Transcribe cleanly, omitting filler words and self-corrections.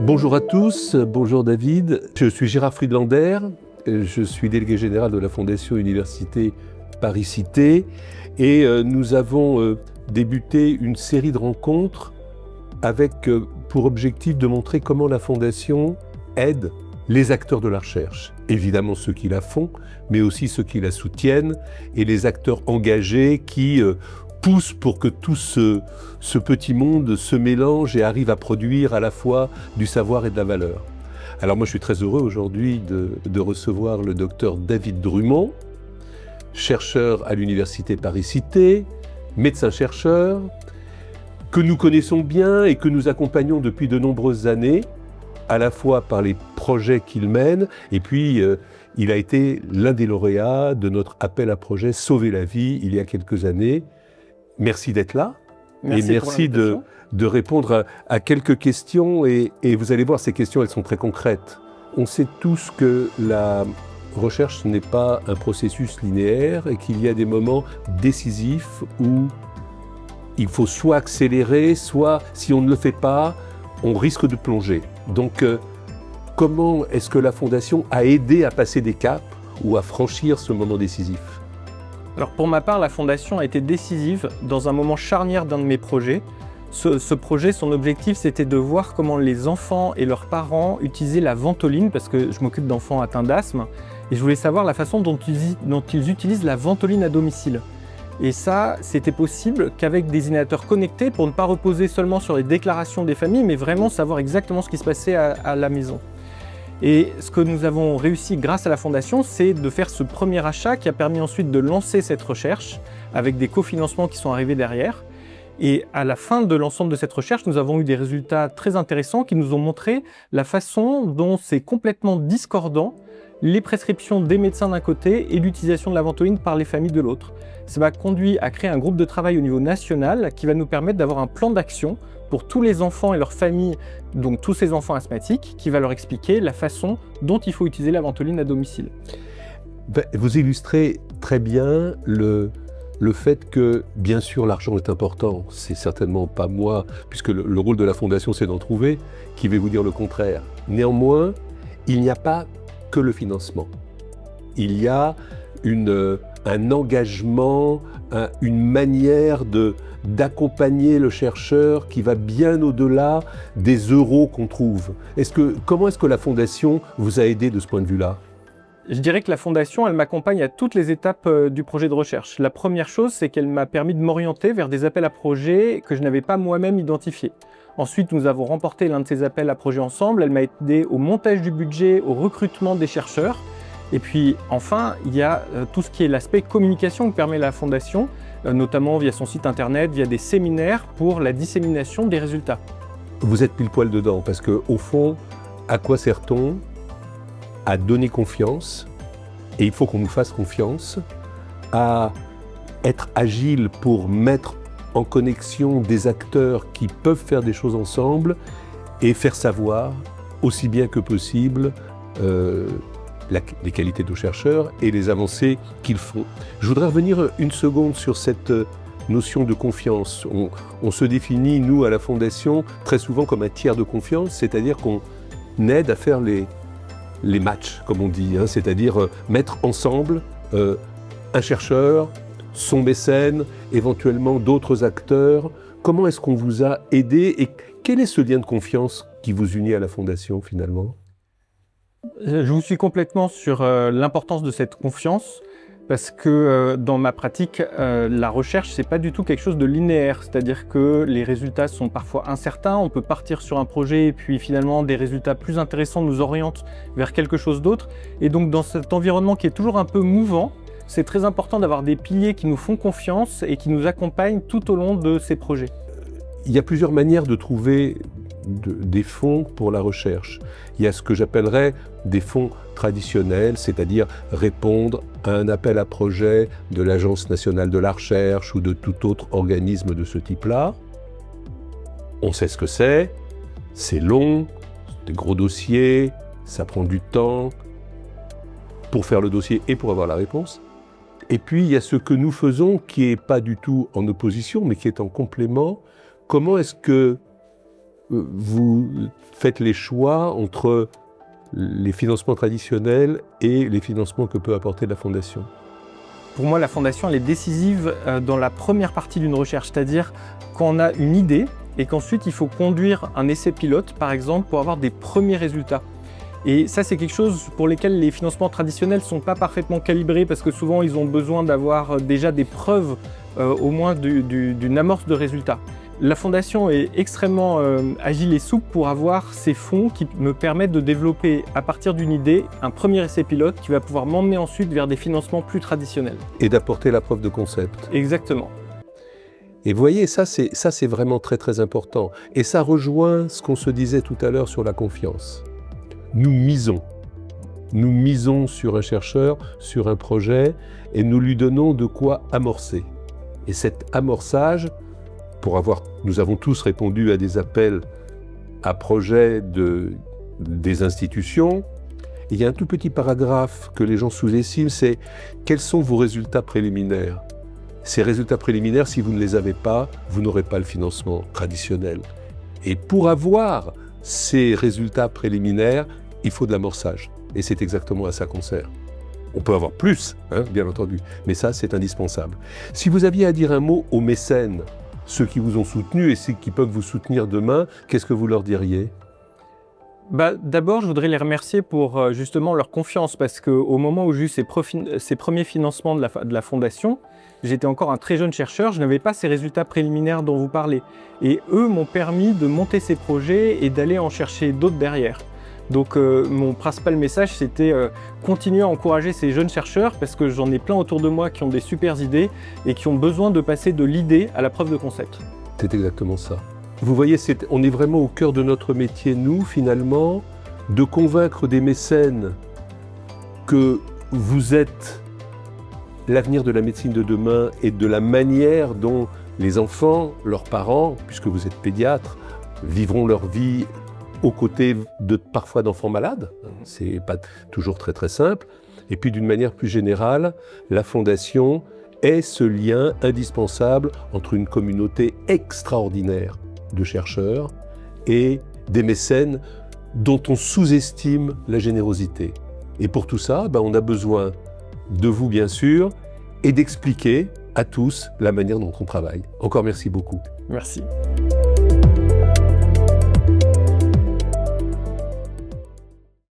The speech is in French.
Bonjour à tous, bonjour David. Je suis Gérard Friedlander, je suis délégué général de la Fondation Université Paris-Cité et nous avons débuté une série de rencontres avec pour objectif de montrer comment la Fondation aide les acteurs de la recherche, évidemment ceux qui la font, mais aussi ceux qui la soutiennent et les acteurs engagés qui poussent pour que tout ce petit monde se mélange et arrive à produire à la fois du savoir et de la valeur. Alors moi je suis très heureux aujourd'hui de recevoir le docteur David Drummond, chercheur à l'Université Paris-Cité, médecin-chercheur, que nous connaissons bien et que nous accompagnons depuis de nombreuses années, à la fois par les projets qu'il mène, et puis il a été l'un des lauréats de notre appel à projet Sauver la vie il y a quelques années. Merci d'être là, merci et merci de répondre à quelques questions, et vous allez voir, ces questions, elles sont très concrètes. On sait tous que la recherche, ce n'est pas un processus linéaire, et qu'il y a des moments décisifs où il faut soit accélérer, soit, si on ne le fait pas, on risque de plonger. Donc, comment est-ce que la Fondation a aidé à passer des caps ou à franchir ce moment décisif ? Alors pour ma part, la Fondation a été décisive dans un moment charnière d'un de mes projets. Ce projet, son objectif, c'était de voir comment les enfants et leurs parents utilisaient la ventoline, parce que je m'occupe d'enfants atteints d'asthme, et je voulais savoir la façon dont ils utilisent la ventoline à domicile. Et ça, c'était possible qu'avec des inhalateurs connectés pour ne pas reposer seulement sur les déclarations des familles, mais vraiment savoir exactement ce qui se passait à la maison. Et ce que nous avons réussi grâce à la Fondation, c'est de faire ce premier achat qui a permis ensuite de lancer cette recherche avec des cofinancements qui sont arrivés derrière. Et à la fin de l'ensemble de cette recherche, nous avons eu des résultats très intéressants qui nous ont montré la façon dont c'est complètement discordant les prescriptions des médecins d'un côté et l'utilisation de la ventoline par les familles de l'autre. Ça m'a conduit à créer un groupe de travail au niveau national qui va nous permettre d'avoir un plan d'action pour tous les enfants et leurs familles, donc tous ces enfants asthmatiques, qui va leur expliquer la façon dont il faut utiliser la ventoline à domicile. Vous illustrez très bien le fait que, bien sûr, l'argent est important. C'est certainement pas moi, puisque le rôle de la Fondation, c'est d'en trouver, qui vais vous dire le contraire. Néanmoins, il n'y a pas que le financement. Il y a un engagement, une manière d'accompagner le chercheur qui va bien au-delà des euros qu'on trouve. Comment est-ce que la Fondation vous a aidé de ce point de vue-là ? Je dirais que la Fondation, elle m'accompagne à toutes les étapes du projet de recherche. La première chose, c'est qu'elle m'a permis de m'orienter vers des appels à projets que je n'avais pas moi-même identifiés. Ensuite, nous avons remporté l'un de ces appels à projets ensemble. Elle m'a aidé au montage du budget, au recrutement des chercheurs. Et puis enfin, il y a tout ce qui est l'aspect communication que permet la Fondation, notamment via son site internet, via des séminaires pour la dissémination des résultats. Vous êtes pile poil dedans, parce qu'au fond, à quoi sert-on ? À donner confiance, et il faut qu'on nous fasse confiance, à être agile pour mettre en connexion des acteurs qui peuvent faire des choses ensemble et faire savoir aussi bien que possible les qualités de nos chercheurs et les avancées qu'ils font. Je voudrais revenir une seconde sur cette notion de confiance. On se définit, nous, à la Fondation, très souvent comme un tiers de confiance, c'est-à-dire qu'on aide à faire les matchs, comme on dit, c'est-à-dire mettre ensemble un chercheur, son mécène, éventuellement d'autres acteurs. Comment est-ce qu'on vous a aidé et quel est ce lien de confiance qui vous unit à la Fondation finalement ? Je vous suis complètement sur l'importance de cette confiance parce que dans ma pratique, la recherche, c'est pas du tout quelque chose de linéaire. C'est-à-dire que les résultats sont parfois incertains. On peut partir sur un projet et puis finalement des résultats plus intéressants nous orientent vers quelque chose d'autre. Et donc dans cet environnement qui est toujours un peu mouvant, c'est très important d'avoir des piliers qui nous font confiance et qui nous accompagnent tout au long de ces projets. Il y a plusieurs manières de trouver des fonds pour la recherche. Il y a ce que j'appellerais des fonds traditionnels, c'est-à-dire répondre à un appel à projet de l'Agence nationale de la recherche ou de tout autre organisme de ce type-là. On sait ce que c'est long, c'est des gros dossiers, ça prend du temps pour faire le dossier et pour avoir la réponse. Et puis il y a ce que nous faisons qui n'est pas du tout en opposition, mais qui est en complément. Comment est-ce que vous faites les choix entre les financements traditionnels et les financements que peut apporter la Fondation? Pour moi, la Fondation elle est décisive dans la première partie d'une recherche, c'est-à-dire quand on a une idée et qu'ensuite il faut conduire un essai pilote, par exemple, pour avoir des premiers résultats. Et ça, c'est quelque chose pour lesquels les financements traditionnels ne sont pas parfaitement calibrés parce que souvent, ils ont besoin d'avoir déjà des preuves, au moins d'une amorce de résultats. La Fondation est extrêmement agile et souple pour avoir ces fonds qui me permettent de développer, à partir d'une idée, un premier essai pilote qui va pouvoir m'emmener ensuite vers des financements plus traditionnels. Et d'apporter la preuve de concept. Exactement. Et vous voyez, ça c'est vraiment très très important. Et ça rejoint ce qu'on se disait tout à l'heure sur la confiance. Nous misons sur un chercheur, sur un projet, et nous lui donnons de quoi amorcer. Et cet amorçage, nous avons tous répondu à des appels à projets des institutions. Et il y a un tout petit paragraphe que les gens sous-estiment, c'est « Quels sont vos résultats préliminaires ?» Ces résultats préliminaires, si vous ne les avez pas, vous n'aurez pas le financement traditionnel. Et pour avoir ces résultats préliminaires, il faut de l'amorçage. Et c'est exactement à ça qu'on sert. On peut avoir plus, bien entendu, mais ça, c'est indispensable. Si vous aviez à dire un mot aux mécènes, ceux qui vous ont soutenu et ceux qui peuvent vous soutenir demain, qu'est-ce que vous leur diriez ? D'abord, je voudrais les remercier pour justement leur confiance, parce qu'au moment où j'ai eu ces premiers financements de la Fondation, j'étais encore un très jeune chercheur, je n'avais pas ces résultats préliminaires dont vous parlez. Et eux m'ont permis de monter ces projets et d'aller en chercher d'autres derrière. Donc mon principal message, c'était continuer à encourager ces jeunes chercheurs, parce que j'en ai plein autour de moi qui ont des super idées et qui ont besoin de passer de l'idée à la preuve de concept. C'est exactement ça. Vous voyez, on est vraiment au cœur de notre métier, nous, finalement, de convaincre des mécènes que vous êtes l'avenir de la médecine de demain et de la manière dont les enfants, leurs parents, puisque vous êtes pédiatre, vivront leur vie aux côtés parfois d'enfants malades. C'est pas toujours très très simple. Et puis d'une manière plus générale, la Fondation est ce lien indispensable entre une communauté extraordinaire de chercheurs et des mécènes dont on sous-estime la générosité. Et pour tout ça, on a besoin de vous bien sûr et d'expliquer à tous la manière dont on travaille. Encore merci beaucoup. Merci.